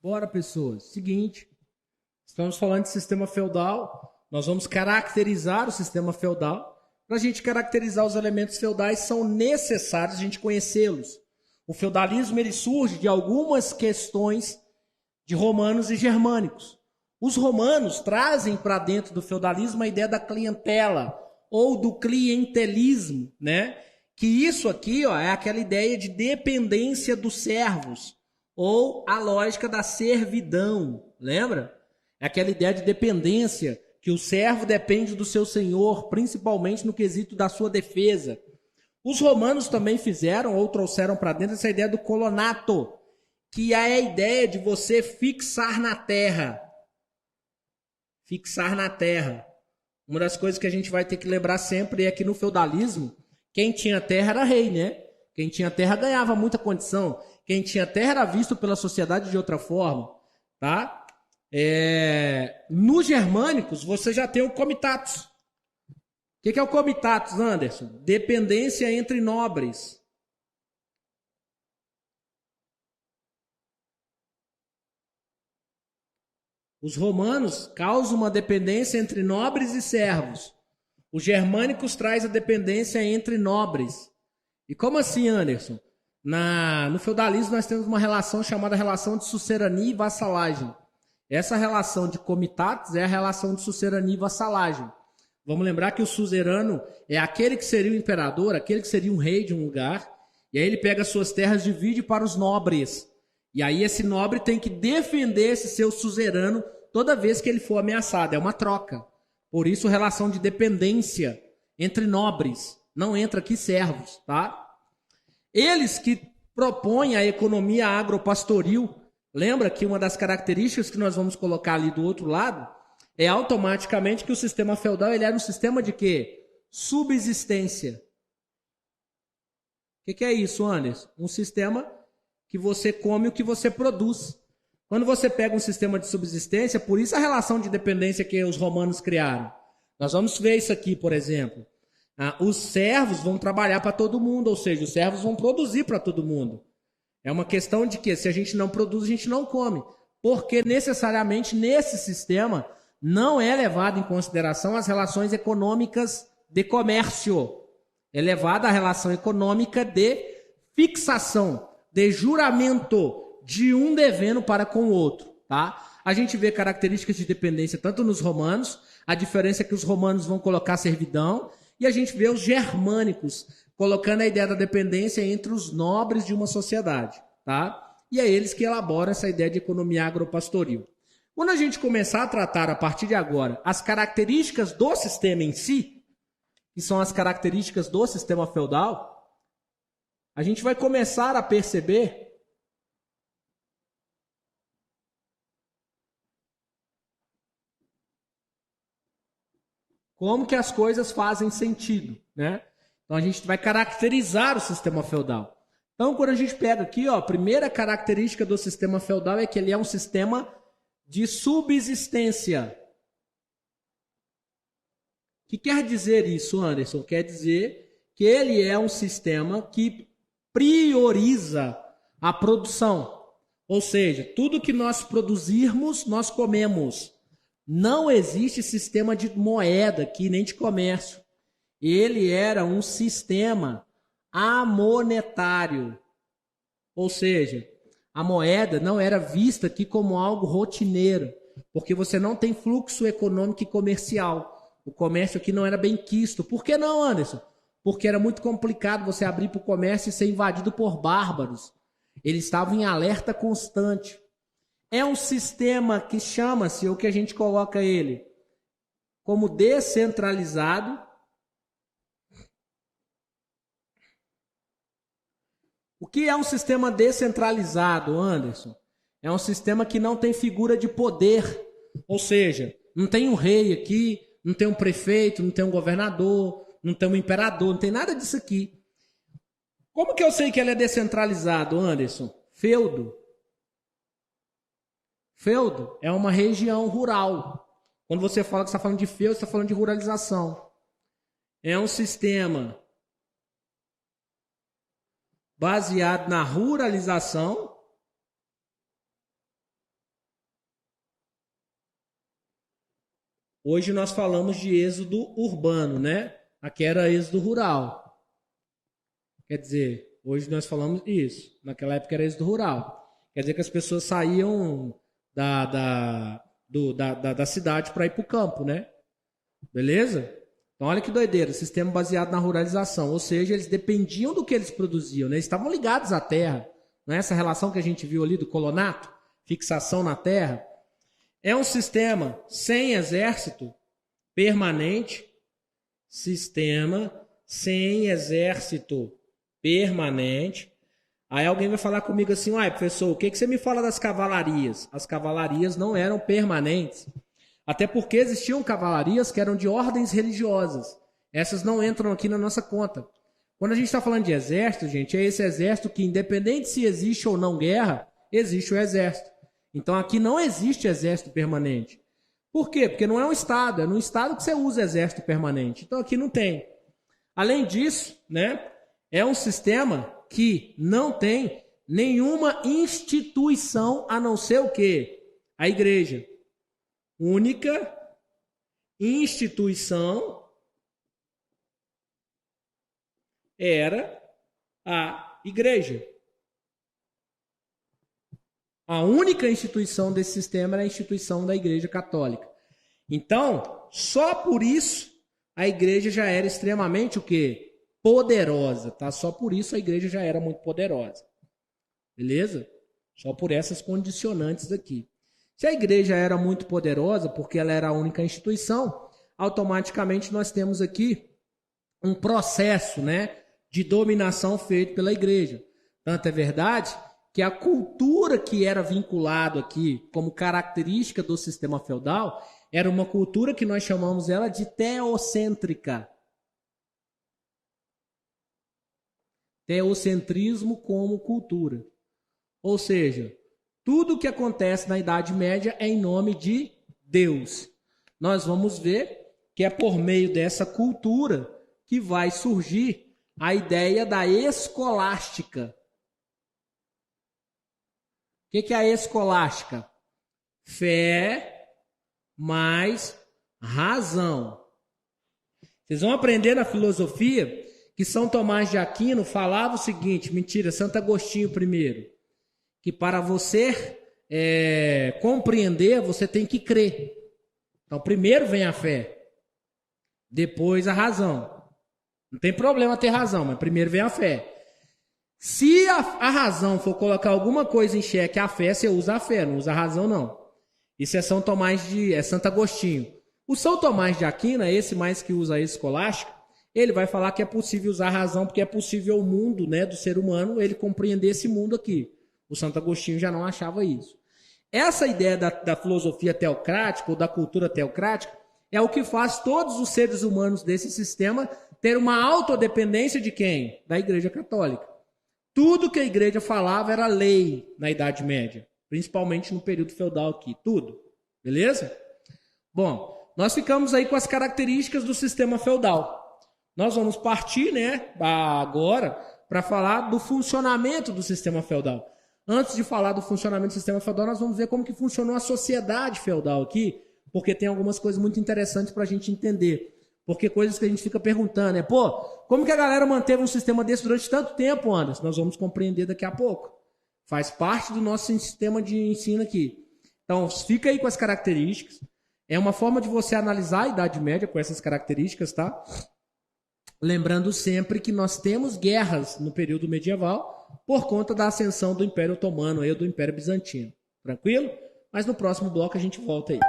Bora, pessoas. Seguinte, estamos falando de sistema feudal. Nós vamos caracterizar o sistema feudal. Para a gente caracterizar os elementos feudais, são necessários a gente conhecê-los. O feudalismo ele surge de algumas questões de romanos e germânicos. Os romanos trazem para dentro do feudalismo a ideia da clientela ou do clientelismo, né? Que isso aqui, ó, é aquela ideia de dependência dos servos ou a lógica da servidão, lembra? É aquela ideia de dependência, que o servo depende do seu senhor, principalmente no quesito da sua defesa. Os romanos também fizeram ou trouxeram para dentro essa ideia do colonato, que é a ideia de você fixar na terra. Fixar na terra. Uma das coisas que a gente vai ter que lembrar sempre é que no feudalismo, quem tinha terra era rei, né? Quem tinha terra ganhava muita condição. Quem tinha terra era visto pela sociedade de outra forma, tá? Nos germânicos, você já tem o comitatus. O que é o comitatus, Anderson? Dependência entre nobres. Os romanos causam uma dependência entre nobres e servos. Os germânicos traz a dependência entre nobres. E como assim, Anderson? No feudalismo nós temos uma relação chamada relação de sucerania e vassalagem. Essa relação de comitatus é a relação de sucerania e vassalagem. Vamos lembrar que o suzerano é aquele que seria o imperador, aquele que seria um rei de um lugar, e aí ele pega suas terras e divide para os nobres. E aí esse nobre tem que defender esse seu suzerano toda vez que ele for ameaçado. É uma troca. Por isso, relação de dependência entre nobres. Não entra aqui servos, tá? Eles que propõem a economia agropastoril. Lembra que uma das características que nós vamos colocar ali do outro lado é automaticamente que o sistema feudal ele era um sistema de quê? Subsistência. O que é isso, Anderson? Um sistema que você come o que você produz. Quando você pega um sistema de subsistência, por isso a relação de dependência que os romanos criaram. Nós vamos ver isso aqui, por exemplo. Os servos vão trabalhar para todo mundo, ou seja, os servos vão produzir para todo mundo. É uma questão de que se a gente não produz, a gente não come. Porque necessariamente nesse sistema não é levado em consideração as relações econômicas de comércio. É levada a relação econômica de fixação, de juramento de um devendo para com o outro, tá? A gente vê características de dependência tanto nos romanos, a diferença é que os romanos vão colocar servidão, e a gente vê os germânicos colocando a ideia da dependência entre os nobres de uma sociedade, tá? E é eles que elaboram essa ideia de economia agropastoril. Quando a gente começar a tratar, a partir de agora, as características do sistema em si, que são as características do sistema feudal, a gente vai começar a perceber como que as coisas fazem sentido, né? Então a gente vai caracterizar o sistema feudal. Então quando a gente pega aqui, ó, a primeira característica do sistema feudal é que ele é um sistema de subsistência. O que quer dizer isso, Anderson? Quer dizer que ele é um sistema que prioriza a produção. Ou seja, tudo que nós produzirmos, nós comemos. Não existe sistema de moeda aqui, nem de comércio. Ele era um sistema amonetário. Ou seja, a moeda não era vista aqui como algo rotineiro, porque você não tem fluxo econômico e comercial. O comércio aqui não era bem quisto. Por que não, Anderson? Porque era muito complicado você abrir para o comércio e ser invadido por bárbaros. Eles estavam em alerta constante. É um sistema que chama-se, ou que a gente coloca ele, como descentralizado. O que é um sistema descentralizado, Anderson? É um sistema que não tem figura de poder. Ou seja, não tem um rei aqui, não tem um prefeito, não tem um governador, não tem um imperador, não tem nada disso aqui. Como que eu sei que ele é descentralizado, Anderson? Feudo. Feudo é uma região rural. Quando você fala que está falando de feudo, você está falando de ruralização. É um sistema baseado na ruralização Hoje nós falamos de êxodo urbano, né? Aqui era êxodo rural. Quer dizer, hoje nós falamos isso. Naquela época era êxodo rural. Quer dizer que as pessoas saíam da cidade para ir para o campo, né? Beleza? Então olha que doideira, sistema baseado na ruralização. Ou seja, eles dependiam do que eles produziam, né? Eles estavam ligados à terra. Não é essa relação que a gente viu ali do colonato? Fixação na terra. É um sistema sem exército permanente. Sistema sem exército permanente. Aí alguém vai falar comigo assim, uai, professor, o que você me fala das cavalarias? As cavalarias não eram permanentes. Até porque existiam cavalarias que eram de ordens religiosas. Essas não entram aqui na nossa conta. Quando a gente está falando de exército, gente, é esse exército que, independente se existe ou não guerra, existe o exército. Então aqui não existe exército permanente. Por quê? Porque não é um estado, é num estado que você usa exército permanente. Então aqui não tem. Além disso, né, é um sistema que não tem nenhuma instituição a não ser o quê? A igreja. Única instituição era a igreja. A única instituição desse sistema era a instituição da Igreja Católica. Então, só por isso a igreja já era extremamente o quê? Poderosa, tá? Só por isso a igreja já era muito poderosa. Beleza? Só por essas condicionantes aqui. Se a igreja era muito poderosa, porque ela era a única instituição, automaticamente nós temos aqui um processo, né, de dominação feito pela igreja. Tanto é verdade que a cultura que era vinculada aqui como característica do sistema feudal era uma cultura que nós chamamos ela de teocêntrica. Teocentrismo como cultura. Ou seja, tudo que acontece na Idade Média é em nome de Deus. Nós vamos ver que é por meio dessa cultura que vai surgir a ideia da escolástica. O que é a escolástica? Fé mais razão. Vocês vão aprender na filosofia que São Tomás de Aquino falava o seguinte, mentira, Santo Agostinho primeiro, que para você compreender, você tem que crer. Então, primeiro vem a fé, depois a razão. Não tem problema ter razão, mas primeiro vem a fé. Se a razão for colocar alguma coisa em xeque, a fé, você usa a fé, não usa a razão, não. Isso é Santo Agostinho. O São Tomás de Aquino, esse mais que usa a escolástica, ele vai falar que é possível usar a razão, porque é possível o mundo, né, do ser humano, ele compreender esse mundo aqui. O Santo Agostinho já não achava isso. Essa ideia da filosofia teocrática, ou da cultura teocrática, é o que faz todos os seres humanos desse sistema ter uma autodependência de quem? Da Igreja Católica. Tudo que a igreja falava era lei na Idade Média, principalmente no período feudal aqui, tudo. Beleza? Bom, nós ficamos aí com as características do sistema feudal. Nós vamos partir, né, agora para falar do funcionamento do sistema feudal. Antes de falar do funcionamento do sistema feudal, nós vamos ver como que funcionou a sociedade feudal aqui, porque tem algumas coisas muito interessantes para a gente entender. Porque coisas que a gente fica perguntando, né? Pô, como que a galera manteve um sistema desse durante tanto tempo, Anderson? Nós vamos compreender daqui a pouco. Faz parte do nosso sistema de ensino aqui. Então, fica aí com as características. É uma forma de você analisar a Idade Média com essas características, tá? Lembrando sempre que nós temos guerras no período medieval por conta da ascensão do Império Otomano ou do Império Bizantino. Tranquilo? Mas no próximo bloco a gente volta aí.